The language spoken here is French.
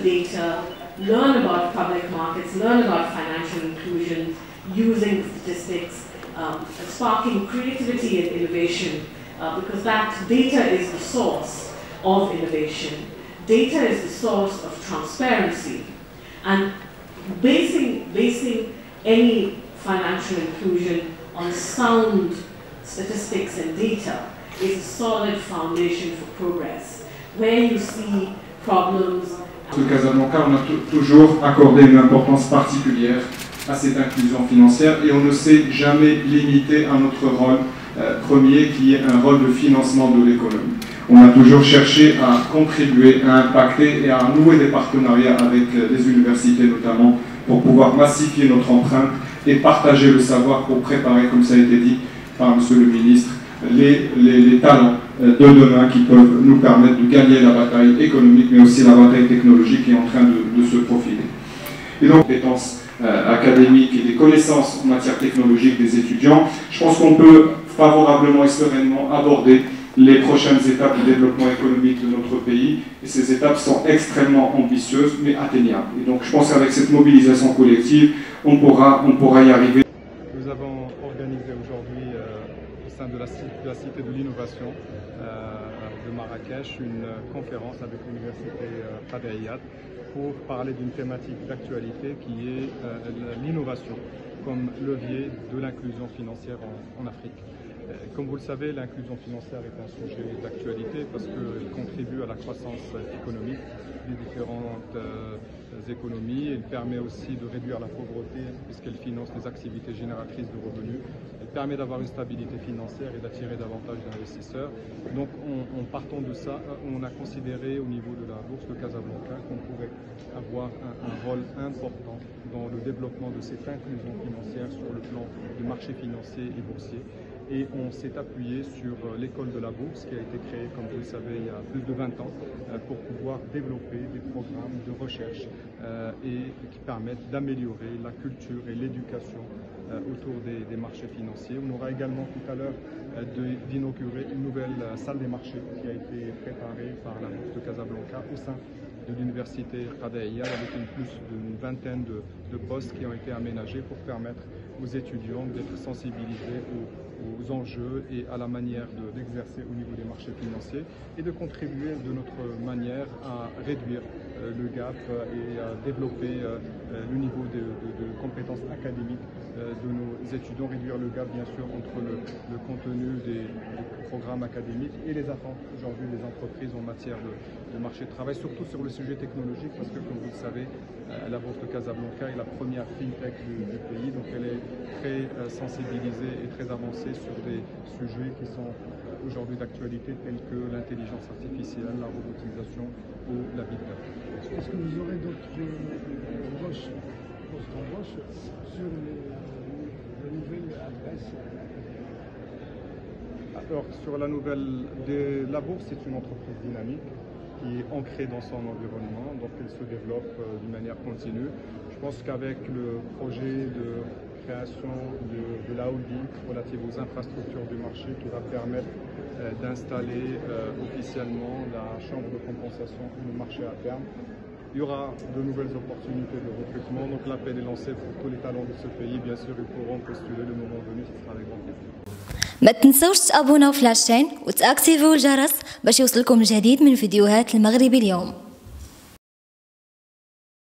data, learn about public markets, learn about financial inclusion, using statistics, sparking creativity and innovation, because that data is the source of innovation. Data is the source of transparency, and basing any financial inclusion on sound statistics and data is a solid foundation for progress. Where you see problems. Au Casablanca, on a toujours accordé une importance particulière à cette inclusion financière et on ne s'est jamais limité à notre rôle premier qui est un rôle de financement de l'économie. On a toujours cherché à contribuer, à impacter et à nouer des partenariats avec les universités notamment pour pouvoir massifier notre empreinte et partager le savoir pour préparer, comme ça a été dit par Monsieur le ministre, les talents de demain qui peuvent nous permettre de gagner la bataille économique mais aussi la bataille technologique qui est en train de se profiler. Et donc, les compétences académiques et des connaissances en matière technologique des étudiants, je pense qu'on peut favorablement et sereinement aborder les prochaines étapes du développement économique de notre pays. Et ces étapes sont extrêmement ambitieuses, mais atteignables. Et donc je pense qu'avec cette mobilisation collective, on pourra y arriver. Nous avons organisé aujourd'hui, au sein de la Cité de l'Innovation de Marrakech, une conférence avec l'Université Qadi pour parler d'une thématique d'actualité qui est l'innovation comme levier de l'inclusion financière en Afrique. Comme vous le savez, l'inclusion financière est un sujet d'actualité parce qu'elle contribue à la croissance économique des différentes économies. Elle permet aussi de réduire la pauvreté puisqu'elle finance les activités génératrices de revenus. Elle permet d'avoir une stabilité financière et d'attirer davantage d'investisseurs. Donc en partant de ça, on a considéré au niveau de la bourse de Casablanca qu'on pourrait avoir un rôle important dans le développement de cette inclusion financière sur le plan du marché financier et boursier. Et on s'est appuyé sur l'école de la bourse qui a été créée, comme vous le savez, il y a plus de 20 ans pour pouvoir développer des programmes de recherche et qui permettent d'améliorer la culture et l'éducation autour des marchés financiers. On aura également tout à l'heure d'inaugurer une nouvelle salle des marchés qui a été préparée par la bourse de Casablanca au sein de l'université Qadi avec plus d'une vingtaine de postes qui ont été aménagés pour permettre aux étudiants d'être sensibilisés aux enjeux et à la manière d'exercer au niveau des marchés financiers et de contribuer de notre manière à réduire le gap et à développer le niveau de compétences académiques de nos étudiants, réduire le gap bien sûr entre le contenu des programmes académiques et les attentes aujourd'hui des entreprises en matière de marché de travail, surtout sur le sujet technologique parce que comme vous le savez, la bourse de Casablanca est la première fintech du pays, donc elle est très sensibilisée et très avancée sur des sujets qui sont aujourd'hui d'actualité tels que l'intelligence artificielle, la robotisation ou la big data. Est-ce que vous aurez d'autres post-embauches sur les nouvelles adresses? Alors, sur la nouvelle, la bourse, c'est une entreprise dynamique qui est ancrée dans son environnement, donc elle se développe d'une manière continue. Je pense qu'avec le projet de création de la holding relative aux infrastructures du marché qui va permettre d'installer officiellement la chambre de compensation et le marché à terme, il y aura de nouvelles opportunités de recrutement. Donc l'appel est lancé pour tous les talents de ce pays. Bien sûr, ils pourront postuler le moment venu, ce sera avec grand plaisir. ما تنسوش تابونا وفلاشين وتاكتيفوا الجرس باش يوصلكم الجديد من فيديوهات المغرب اليوم.